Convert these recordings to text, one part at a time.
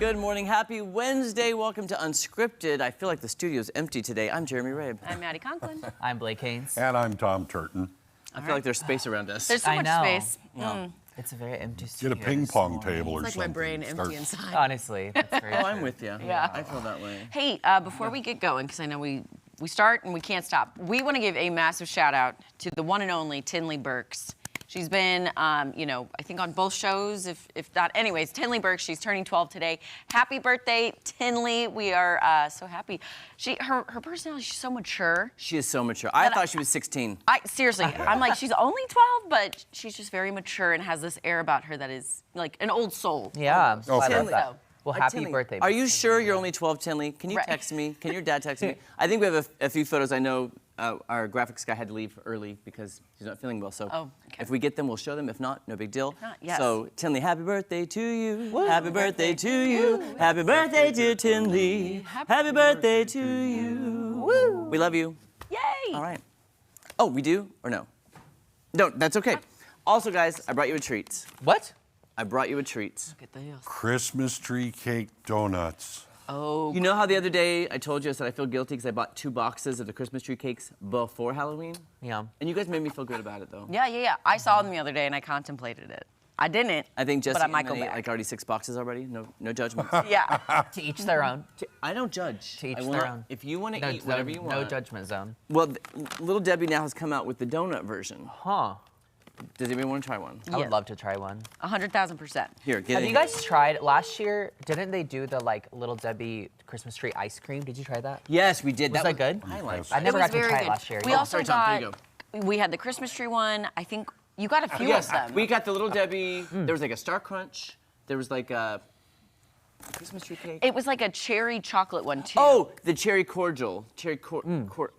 Good morning. Happy Wednesday. Welcome to Unscripted. I feel like the studio's empty today. I'm Jeremy Rabe. I'm Maddie Conklin. I'm Blake Haynes. And I'm Tom Turton. I feel like there's space around us. There's so much space. Yeah. It's a very empty studio. Get a ping pong table or It's like something. my brain Start- empty inside. Honestly, that's very Oh, true. I'm with you. Yeah. I feel that way. Hey, before we get going, because I know we start and we can't stop, we want to give a massive shout out to the one and only Tinley Burks. She's been, I think on both shows, if not. Anyways, Tinley Burks, she's turning 12 today. Happy birthday, Tinley. We are so happy. Her personality, she's so mature. She is so mature. I thought she was 16. Seriously, I'm like, she's only 12, but she's just very mature and has this air about her that is like an old soul. Yeah, almost. I love Tinley. that. Well, happy Tinley, birthday. Are you sure you're only 12, Tinley? Can you Right. text me? Can your dad text me? I think we have a few photos. I know our graphics guy had to leave early because he's not feeling well. So Oh, okay. if we get them, we'll show them. If not, no big deal. not, yes. So Tinley, happy birthday to you. Happy birthday to you. Happy birthday to Tinley. Happy birthday to you. Woo. We love you. Yay! All right. Oh, we do or no? No, that's okay. Also, guys, I brought you a treat. What? I brought you a treat. Look at this. Christmas tree cake donuts. Oh, You know how the other day I told you I said I feel guilty because I bought 2 boxes of the Christmas tree cakes before Halloween? Yeah. And you guys made me feel good about it, though. yeah. I saw them the other day and I contemplated it. I didn't. I think Jesse but I and might go I ate back. like already 6 boxes already. No judgment. Yeah. To each their own. I don't judge. To each I will their not- own. If you want to No, eat whatever you want. No judgment zone. Well, Little Debbie now has come out with the donut version. Huh. Does anybody want to try one? I Yeah. would love to try one. 100,000%. Here, get Have in you guys tried, last year, didn't they do the Little Debbie Christmas tree ice cream? Did you try that? Yes, we did. Was that good? I liked I it. never It was got to very try good. it last year. We Yeah. also sorry, Tom, here you we had the Christmas tree one. I think you got a few Yes, of them. we got the Little Debbie. There was like a Star Crunch. There was like a Christmas tree cake. It was like a cherry chocolate one too. Oh, the cherry cordial.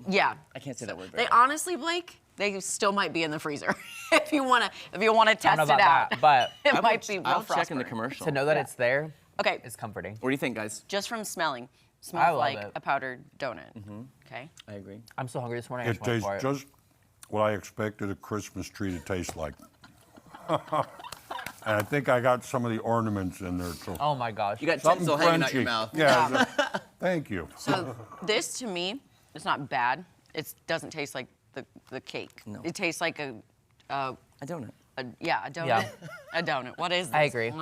Yeah. I can't say that word. They honestly, Blake, they still might be in the freezer. if you wanna test I don't know it about out. that, but it might be I'll real check in the frostburn. commercial. to know that it's there Okay, is comforting. What do you think, guys? just from smelling, I smells love like it. a powdered donut. Okay. I agree. I'm so hungry this morning. I It just went tastes for it. just what I expected a Christmas tree to taste like. And I think I got some of the ornaments in there too. Oh my gosh. You got Something tinsel hanging out your crunchy. mouth. Yeah. Thank you. So this to me is not bad. It doesn't taste like the cake. No. It tastes like a donut. a donut. Yeah. A donut. What is this? I agree.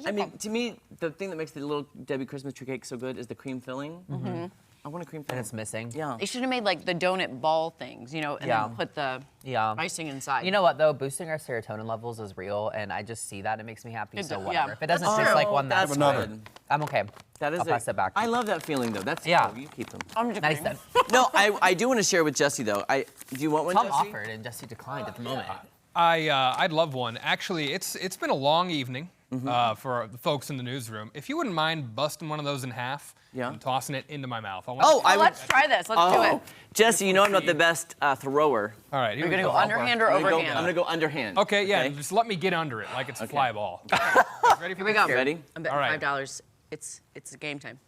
I mean, to me, the thing that makes the Little Debbie Christmas tree cake so good is the cream filling. Mm-hmm. I want a cream filling. And it's missing. Yeah. They should have made like the donut ball things, and Yeah. then put the Yeah. icing inside. You know what though? Boosting our serotonin levels is real, and I just see that it makes me happy. It So does, whatever. yeah. If it doesn't That's taste true. like one, that's another. good. I'm okay. That is I'll pass it back. I love that feeling, though. That's Yeah. cool. You keep them. I'm just Nice kidding. then. No, I do want to share with Jesse, though. Do you want one, Tom Jesse? offered and Jesse declined at the moment. I'd love one. Actually, it's been a long evening for the folks in the newsroom. If you wouldn't mind busting one of those in half Yeah. and tossing it into my mouth. I want Oh, I would. Let's try this. Let's do it. Jesse, you know I'm not the best thrower. All right, here You're we gonna go. go underhand or I'm overhand. gonna go underhand. Okay, yeah, just let me get under it like it's a fly ball. Ready for Here we go. Ready? I'm betting All right. $5. It's game time.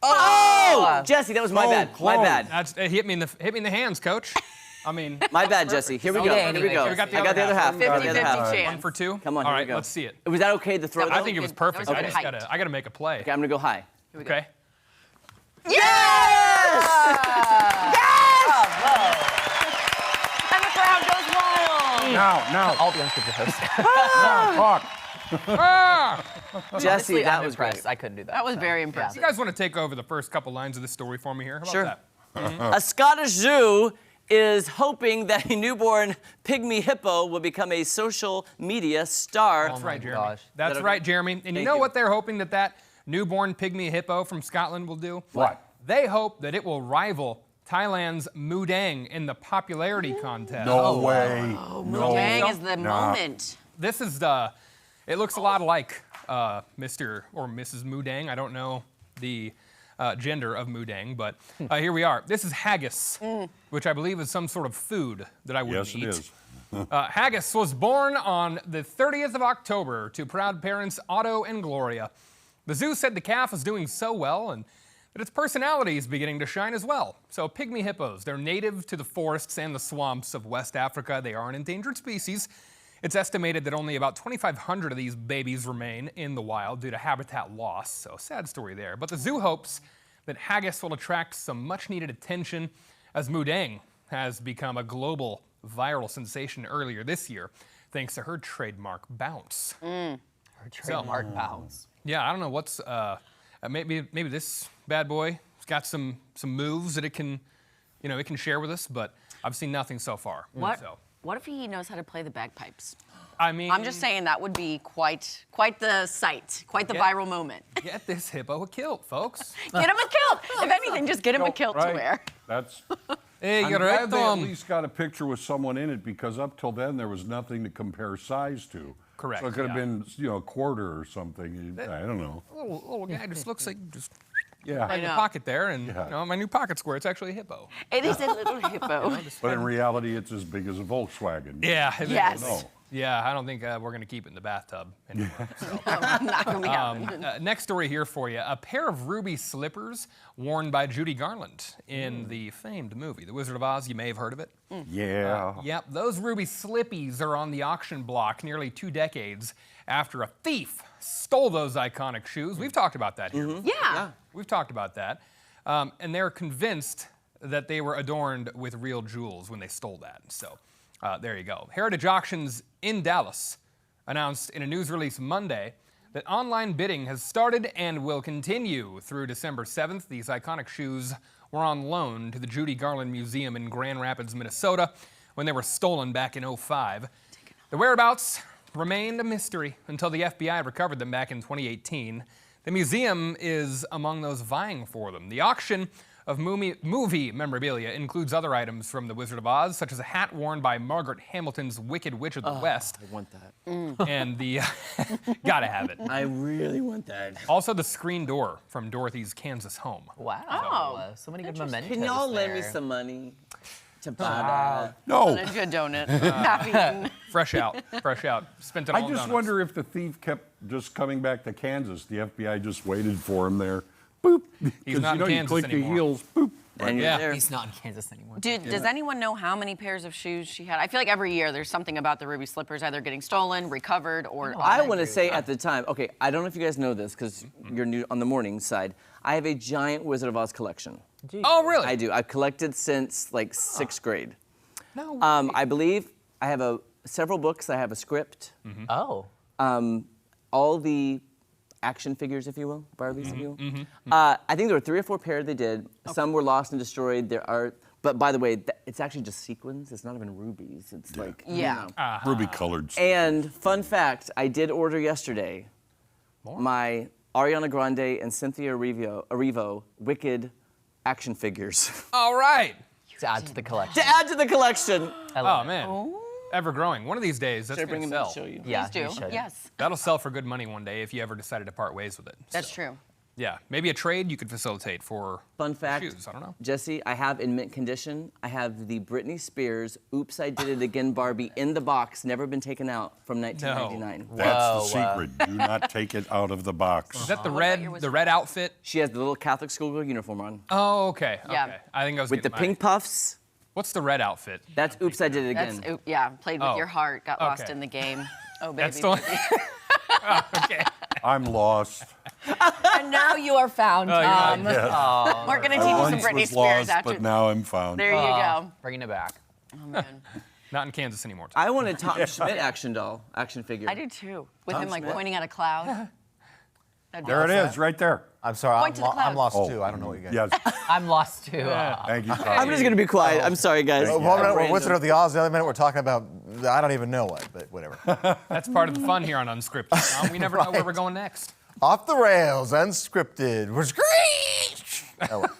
Oh, Jesse, that was my bad. My close. bad. That's it hit me in the hands, coach. I mean, My bad, Jesse. Here we go. Okay, Here we anyway, go. Jesse. We got the I got the other other half. half. I got the other 50-50 half. chance. one for two. Come on, All here we right, go. let's see it. Was that okay to throw? That I though? think it was That perfect. was I good just height. I gotta make a play. Okay, I'm gonna go high. Here we go. Okay. And the crowd goes wild. Now, All the unscripted hosts. talk. Jesse, Honestly, that I'm was impressed. great. I couldn't do that. That was so, very yeah. impressive. You guys want to take over the first couple lines of this story for me here? How about Sure. that? A Scottish zoo is hoping that a newborn pygmy hippo will become a social media star. That's right, my Jeremy. gosh. That's Is that right, okay? Jeremy. And Thank you know you. what they're hoping that newborn pygmy hippo from Scotland will do? What? They hope that it will rival Thailand's Mudang in the popularity contest. No way. No. Dang is the Nah. moment. This is it looks a lot like Mr. or Mrs. Mudang. I don't know the gender of Mudang, but here we are. This is haggis, which I believe is some sort of food that I wouldn't Yes, it eat. is. Haggis was born on the 30th of October to proud parents Otto and Gloria. The zoo said the calf is doing so well and that its personality is beginning to shine as well. So pygmy hippos, they're native to the forests and the swamps of West Africa. They are an endangered species. It's estimated that only about 2,500 of these babies remain in the wild due to habitat loss, so sad story there. But the zoo hopes that haggis will attract some much-needed attention as Mudang has become a global viral sensation earlier this year thanks to her trademark bounce. Her trademark bounce. Yeah, I don't know what's maybe this bad boy's got some moves that it can share with us, but I've seen nothing so far. What? So, What if he knows how to play the bagpipes? I mean, I'm just saying that would be quite the sight, quite the Yeah. viral moment. get this hippo a kilt, folks. Get him a kilt. If anything, just get him a kilt to Right. wear. That's. Hey, I'm you're glad right, they at Tom. least got a picture with someone in it because up till then there was nothing to compare size to. Correct, So it could have yeah. been, a quarter or something. I don't know. Little guy just looks like just Yeah. in the know. pocket there, and Yeah. my new pocket square. It's actually a hippo. It is a little hippo. But in reality, it's as big as a Volkswagen. Yeah. it Yes. is. No. Yeah, I don't think we're gonna keep it in the bathtub anymore. Not gonna be happening. Next story here for you. A pair of ruby slippers worn by Judy Garland in the famed movie, The Wizard of Oz. You may have heard of it. Yeah. Yep, those ruby slippies are on the auction block nearly 2 decades after a thief stole those iconic shoes. We've talked about that here. Yeah. We've talked about that. And they're convinced that they were adorned with real jewels when they stole that. So there you go. Heritage Auctions in Dallas announced in a news release Monday that online bidding has started and will continue through December 7th. These iconic shoes were on loan to the Judy Garland Museum in Grand Rapids, Minnesota, when they were stolen back in '05. The whereabouts remained a mystery until the FBI recovered them back in 2018. The museum is among those vying for them. The auction of movie memorabilia includes other items from The Wizard of Oz, such as a hat worn by Margaret Hamilton's Wicked Witch of the West, I want that. and the gotta have it. I really want that. Also, the screen door from Dorothy's Kansas home. Wow. Oh, So many good mementos. Can y'all lend me there. some money to buy that? No. a good donut. Half eaten. Fresh out, fresh out. Spent it all I on just donuts. wonder if the thief kept just coming back to Kansas. The FBI just waited for him there. Boop. He's not in you Kansas click anymore. the heels. Boop. And Yeah. you're there. He's not in Kansas anymore. Does anyone know how many pairs of shoes she had? I feel like every year there's something about the ruby slippers either getting stolen, recovered, or. I want to say at the time, okay, I don't know if you guys know this because you're new on the morning side. I have a giant Wizard of Oz collection. Oh, really? I do. I've collected since like 6th grade. No. I believe I have several books. I have a script. Oh. All the action figures, if you will, Barbies, if you will. I think there were 3 or 4 pairs they did. Some were lost and destroyed. But by the way, it's actually just sequins. It's not even rubies. It's like, Yeah. Ruby colored. And fun fact, I did order yesterday my Ariana Grande and Cynthia Erivo Wicked action figures All right. To add to the collection. to add to the collection. I love Oh, it. man. Ever growing. One of these days, that's Should I bring going them to in sell. to show you? Yeah, Please you do. should. Yes. That'll sell for good money one day if you ever decided to part ways with it. That's So, true. Yeah, maybe a trade you could facilitate for Fun fact, shoes. I don't know. Jesse, I have in mint condition, I have the Britney Spears Oops, I Did It Again Barbie in the box, never been taken out from 1999. That's the Whoa, secret. Do not take it out of the box. Is that the What red about your the red outfit? She has the little Catholic schoolgirl uniform on. Oh, okay. Yeah. Okay. I think I was With the getting pink puffs, What's the red outfit? that's Oops, I Did It Again. That's yeah. Played with Oh. your heart, got lost Okay. in the game. Oh baby. That's the baby. Okay. I'm lost. And now you are found. We're gonna teach you some Once Britney was Spears lost, after. but now I'm found. There you go. Bringing it back. Oh man. Not in Kansas anymore. I want a Tom Schmidt action figure. I do too. With Tom him like Schmidt? pointing at a cloud. That'd be There it awesome. is, right there. I'm sorry, Point to the I'm cloud. lost Oh. too. I don't know what you guys. Yes. I'm lost too. Thank you, Tom. I'm just gonna be quiet. I'm sorry, guys. One minute we're Random. Wizard of the Oz, the other minute we're talking about I don't even know what, but whatever. That's part of the fun here on Unscripted. Tom. We never know where we're going next. Off the rails, unscripted. We're screech. Oh, well.